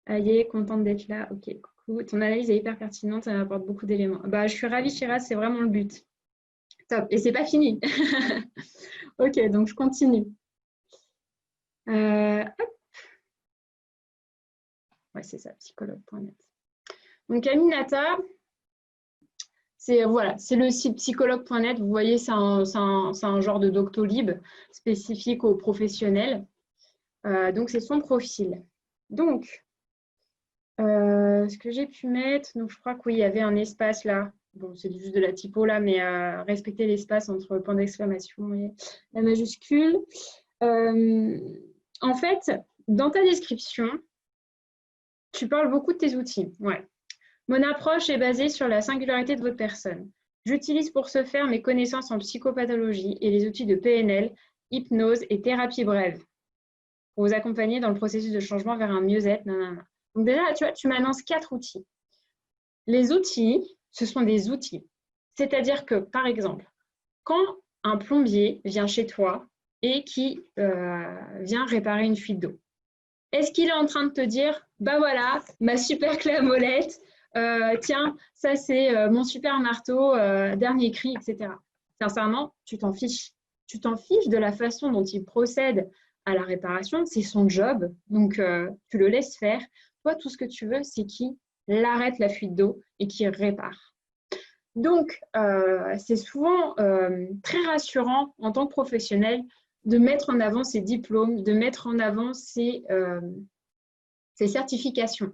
Aïe, contente d'être là. Ok, coucou. Ton analyse est hyper pertinente, ça m'apporte beaucoup d'éléments. Bah, je suis ravie, Shiraz, c'est vraiment le but. Top. Et c'est pas fini. Ok, donc je continue. Hop. Ouais, c'est ça, psychologue.net. Donc, Aminata, c'est voilà, c'est le site psychologue.net. Vous voyez, c'est un genre de Doctolib spécifique aux professionnels. Donc, c'est son profil. Donc, ce que j'ai pu mettre, donc je crois qu'il y avait un espace là. Bon, c'est juste de la typo là, mais respecter l'espace entre point d'exclamation et la majuscule. En fait, dans ta description, tu parles beaucoup de tes outils. Ouais. Mon approche est basée sur la singularité de votre personne. J'utilise pour ce faire mes connaissances en psychopathologie et les outils de PNL, hypnose et thérapie brève pour vous accompagner dans le processus de changement vers un mieux-être. Donc déjà, tu vois, tu m'annonces 4 outils. Les outils, ce sont des outils. C'est-à-dire que, par exemple, quand un plombier vient chez toi et qui vient réparer une fuite d'eau, est-ce qu'il est en train de te dire, bah voilà, ma super clé à molette, tiens, ça c'est mon super marteau, dernier cri, etc. Sincèrement, tu t'en fiches. Tu t'en fiches de la façon dont il procède à la réparation, c'est son job, donc tu le laisses faire. Toi, tout ce que tu veux, c'est qu'il arrête la fuite d'eau et qu'il répare. Donc, c'est souvent très rassurant en tant que professionnel de mettre en avant ses diplômes, de mettre en avant ses certifications.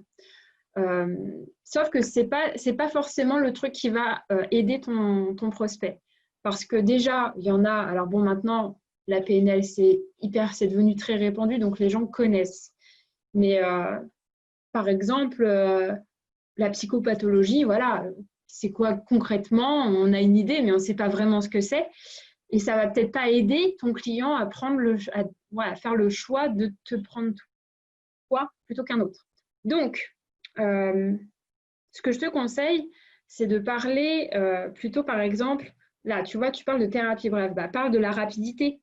Sauf que ce n'est pas forcément le truc qui va aider ton prospect. Parce que déjà, il y en a, alors bon, maintenant, la PNL, c'est devenu très répandu, donc les gens connaissent. Mais par exemple, la psychopathologie, voilà, c'est quoi concrètement? On a une idée, mais on ne sait pas vraiment ce que c'est. Et ça ne va peut-être pas aider ton client à, voilà, faire le choix de te prendre toi plutôt qu'un autre. Donc, ce que je te conseille, c'est de parler plutôt, par exemple, là, tu vois, tu parles de thérapie brève, bah, parle de la rapidité,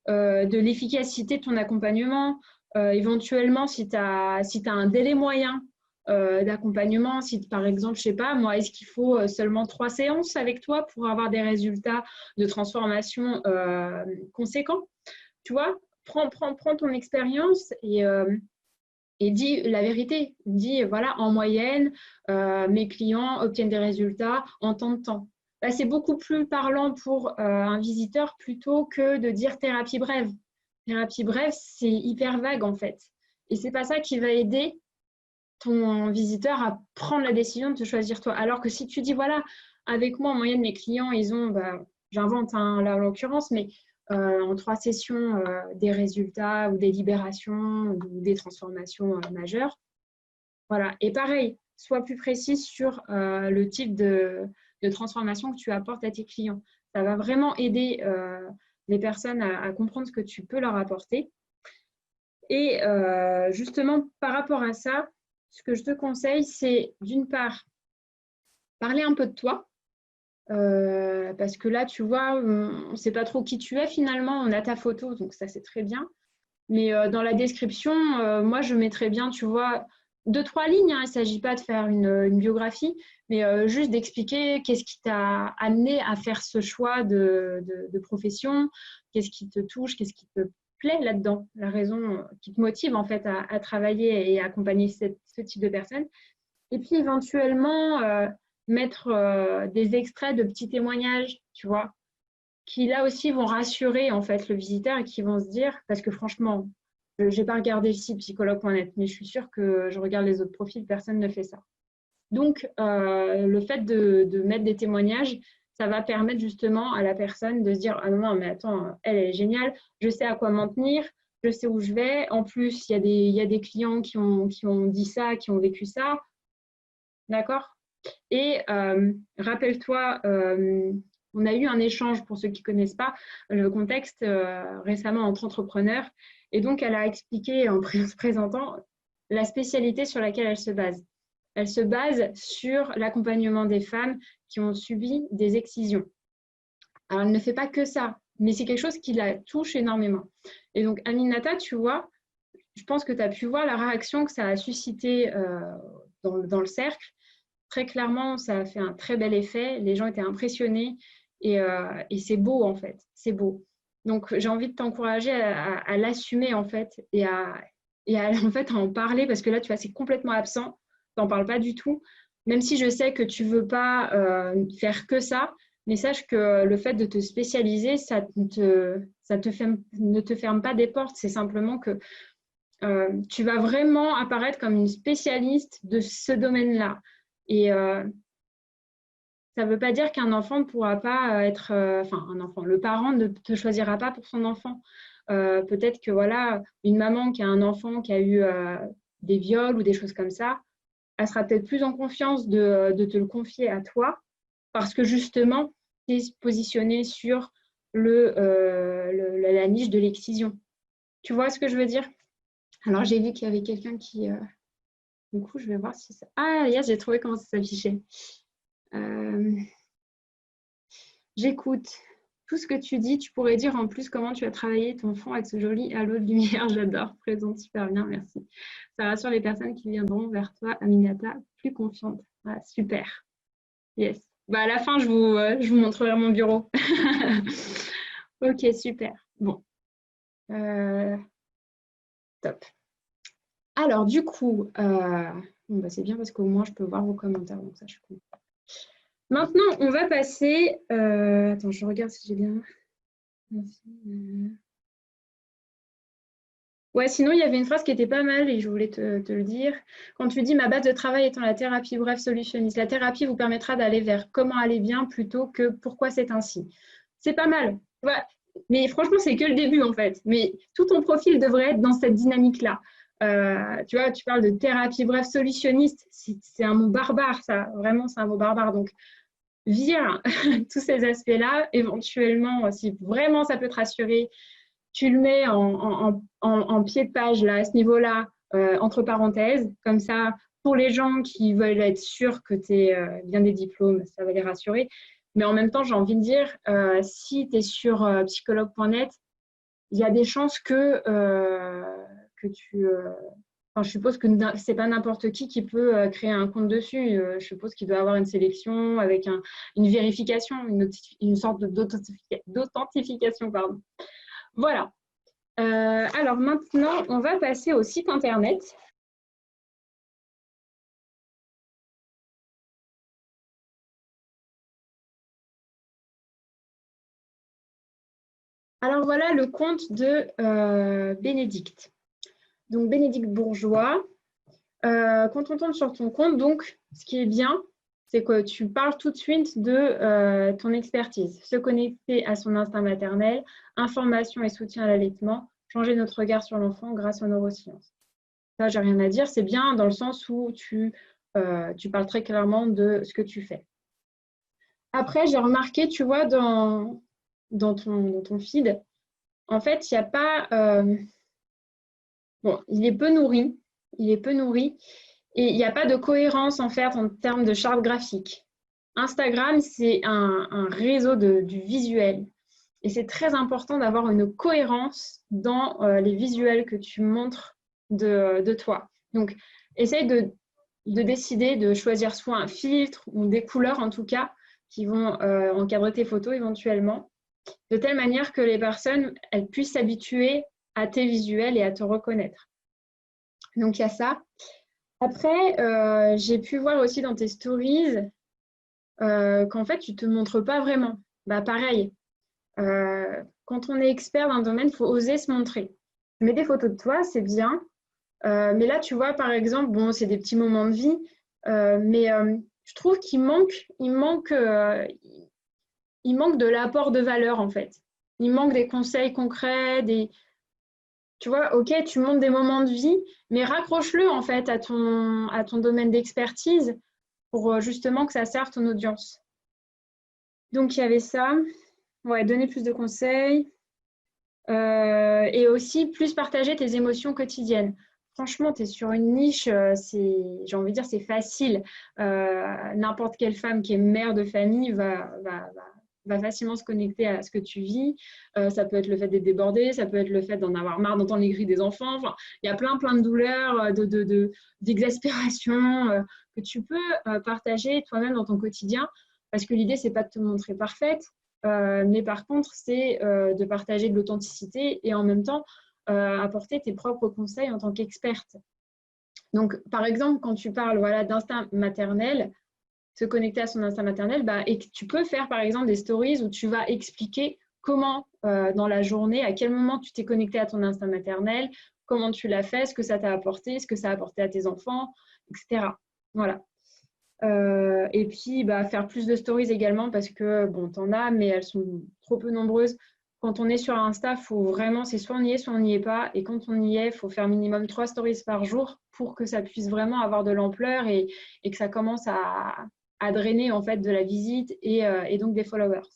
de l'efficacité de ton accompagnement, éventuellement, si tu as un délai moyen d'accompagnement, si par exemple, je ne sais pas, moi, est-ce qu'il faut seulement 3 séances avec toi pour avoir des résultats de transformation conséquents? Tu vois, prends ton expérience et dis la vérité. Dis, voilà, en moyenne, mes clients obtiennent des résultats en tant de temps. Bah, c'est beaucoup plus parlant pour un visiteur plutôt que de dire thérapie brève. Thérapie brève, c'est hyper vague en fait. Et c'est pas ça qui va aider ton visiteur à prendre la décision de te choisir toi. Alors que si tu dis, voilà, avec moi, en moyenne, mes clients, ils ont, bah, j'invente là en l'occurrence, mais en 3 sessions, des résultats ou des libérations ou des transformations majeures. Voilà. Et pareil, sois plus précise sur le type de transformation que tu apportes à tes clients. Ça va vraiment aider les personnes à comprendre ce que tu peux leur apporter. Et justement, par rapport à ça, ce que je te conseille, c'est d'une part, parler un peu de toi. Parce que là, tu vois, on ne sait pas trop qui tu es finalement. On a ta photo, donc ça, c'est très bien. Mais dans la description, moi, je mettrais bien, tu vois, 2-3 lignes. Hein, il ne s'agit pas de faire une biographie, mais juste d'expliquer qu'est-ce qui t'a amené à faire ce choix de profession, qu'est-ce qui te touche, qu'est-ce qui te plaît là-dedans, la raison qui te motive en fait à travailler et à accompagner ce type de personnes. Et puis éventuellement, mettre des extraits de petits témoignages, tu vois, qui là aussi vont rassurer en fait le visiteur et qui vont se dire, parce que franchement, je n'ai pas regardé le site psychologue.net, mais je suis sûre que je regarde les autres profils, personne ne fait ça. Donc, le fait de mettre des témoignages, ça va permettre justement à la personne de se dire, ah non, non, mais attends, elle est géniale, je sais à quoi m'en tenir, je sais où je vais. En plus, il y a des clients qui ont dit ça, qui ont vécu ça. D'accord? Et rappelle-toi, on a eu un échange, pour ceux qui ne connaissent pas, le contexte récemment entre entrepreneurs. Et donc, elle a expliqué en se présentant la spécialité sur laquelle elle se base. Elle se base sur l'accompagnement des femmes qui ont subi des excisions. Alors, elle ne fait pas que ça, mais c'est quelque chose qui la touche énormément. Et donc, Aminata, tu vois, je pense que tu as pu voir la réaction que ça a suscité dans le cercle. Très clairement, ça a fait un très bel effet. Les gens étaient impressionnés et c'est beau, en fait. C'est beau. Donc, j'ai envie de t'encourager à l'assumer, en fait, en fait, à en parler parce que là, tu vois, c'est complètement absent. Tu n'en parles pas du tout. Même si je sais que tu ne veux pas faire que ça, mais sache que le fait de te spécialiser, ne te ferme pas des portes. C'est simplement que tu vas vraiment apparaître comme une spécialiste de ce domaine-là. Et ça ne veut pas dire qu'un enfant ne pourra pas être... Enfin, un enfant, le parent ne te choisira pas pour son enfant. Peut-être que, voilà, une maman qui a un enfant qui a eu des viols ou des choses comme ça, elle sera peut-être plus en confiance de te le confier à toi parce que, justement, tu es positionné sur la niche de l'excision. Tu vois ce que je veux dire? Alors, j'ai vu qu'il y avait quelqu'un qui... du coup, je vais voir si ça... Ah, yes, j'ai trouvé comment ça s'affichait. J'écoute tout ce que tu dis. Tu pourrais dire en plus comment tu as travaillé ton fond avec ce joli halo de lumière. J'adore. Présente super bien, merci. Ça rassure les personnes qui viendront vers toi, Aminata, plus confiante. Ah, super. Yes. Bah, à la fin, je vous montrerai mon bureau. Ok, super. Bon. Top. Alors, du coup, bon, bah, c'est bien parce qu'au moins, je peux voir vos commentaires. Donc, ça, je suis contente. Maintenant, on va passer... attends, je regarde si j'ai bien... Ouais, sinon, il y avait une phrase qui était pas mal et je voulais te le dire. Quand tu dis « ma base de travail étant la thérapie, bref, solutionniste, la thérapie vous permettra d'aller vers comment aller bien plutôt que pourquoi c'est ainsi ». C'est pas mal. Ouais. Mais franchement, c'est que le début, en fait. Mais tout ton profil devrait être dans cette dynamique-là. Tu vois, tu parles de thérapie, bref, solutionniste. C'est un mot barbare, ça. Vraiment, c'est un mot barbare. Donc, vire tous ces aspects-là. Éventuellement, si vraiment ça peut te rassurer, tu le mets en pied de page là, à ce niveau-là, entre parenthèses. Comme ça, pour les gens qui veulent être sûrs que tu es bien des diplômes, ça va les rassurer. Mais en même temps, j'ai envie de dire, si tu es sur psychologue.net, il y a des chances que tu... Enfin, je suppose que ce n'est pas n'importe qui peut créer un compte dessus. Je suppose qu'il doit avoir une sélection avec une vérification, une sorte d'authentification. Pardon. Voilà. Alors maintenant, on va passer au site internet. Alors voilà le compte de Bénédicte. Donc Bénédicte Bourgeois. Quand on tombe sur ton compte, donc ce qui est bien, c'est que tu parles tout de suite de ton expertise. Se connecter à son instinct maternel, information et soutien à l'allaitement, changer notre regard sur l'enfant grâce aux neurosciences. Ça, j'ai rien à dire. C'est bien dans le sens où tu parles très clairement de ce que tu fais. Après, j'ai remarqué, tu vois, dans ton feed, en fait, il n'y a pas... bon, il est peu nourri. Il est peu nourri. Et il n'y a pas de cohérence, en fait, en termes de charte graphique. Instagram, c'est un réseau du visuel. Et c'est très important d'avoir une cohérence dans les visuels que tu montres de toi. Donc, essaye de décider de choisir soit un filtre ou des couleurs, en tout cas, qui vont encadrer tes photos éventuellement, de telle manière que les personnes elles puissent s'habituer à tes visuels et à te reconnaître. Donc, il y a ça. Après, j'ai pu voir aussi dans tes stories qu'en fait, tu ne te montres pas vraiment. Bah, pareil, quand on est expert d'un domaine, il faut oser se montrer. Tu mets des photos de toi, c'est bien. Mais là, tu vois, par exemple, bon, c'est des petits moments de vie, mais je trouve il manque de l'apport de valeur, en fait. Il manque des conseils concrets, tu vois, ok, tu montres des moments de vie, mais raccroche-le, en fait, à ton domaine d'expertise pour justement que ça serve ton audience. Donc, il y avait ça. Ouais, donner plus de conseils. Et aussi, plus partager tes émotions quotidiennes. Franchement, tu es sur une niche, j'ai envie de dire, c'est facile. N'importe quelle femme qui est mère de famille va va facilement se connecter à ce que tu vis. Ça peut être le fait d'être débordé, ça peut être le fait d'en avoir marre d'entendre les cris des enfants. Enfin, il y a plein de douleurs, d'exaspération que tu peux partager toi-même dans ton quotidien, parce que l'idée, c'est pas de te montrer parfaite, mais par contre, c'est de partager de l'authenticité et en même temps apporter tes propres conseils en tant qu'experte. Donc, par exemple, quand tu parles d'instinct maternel, se connecter à son instinct maternel, et tu peux faire par exemple des stories où tu vas expliquer comment dans la journée, à quel moment tu t'es connecté à ton instinct maternel, comment tu l'as fait, ce que ça t'a apporté, ce que ça a apporté à tes enfants, etc. Voilà. Et puis, faire plus de stories également parce que, bon, t'en as, mais elles sont trop peu nombreuses. Quand on est sur Insta, faut vraiment, c'est soit on y est, soit on n'y est pas. Et quand on y est, il faut faire minimum 3 stories par jour pour que ça puisse vraiment avoir de l'ampleur et que ça commence à drainer en fait de la visite et donc des followers.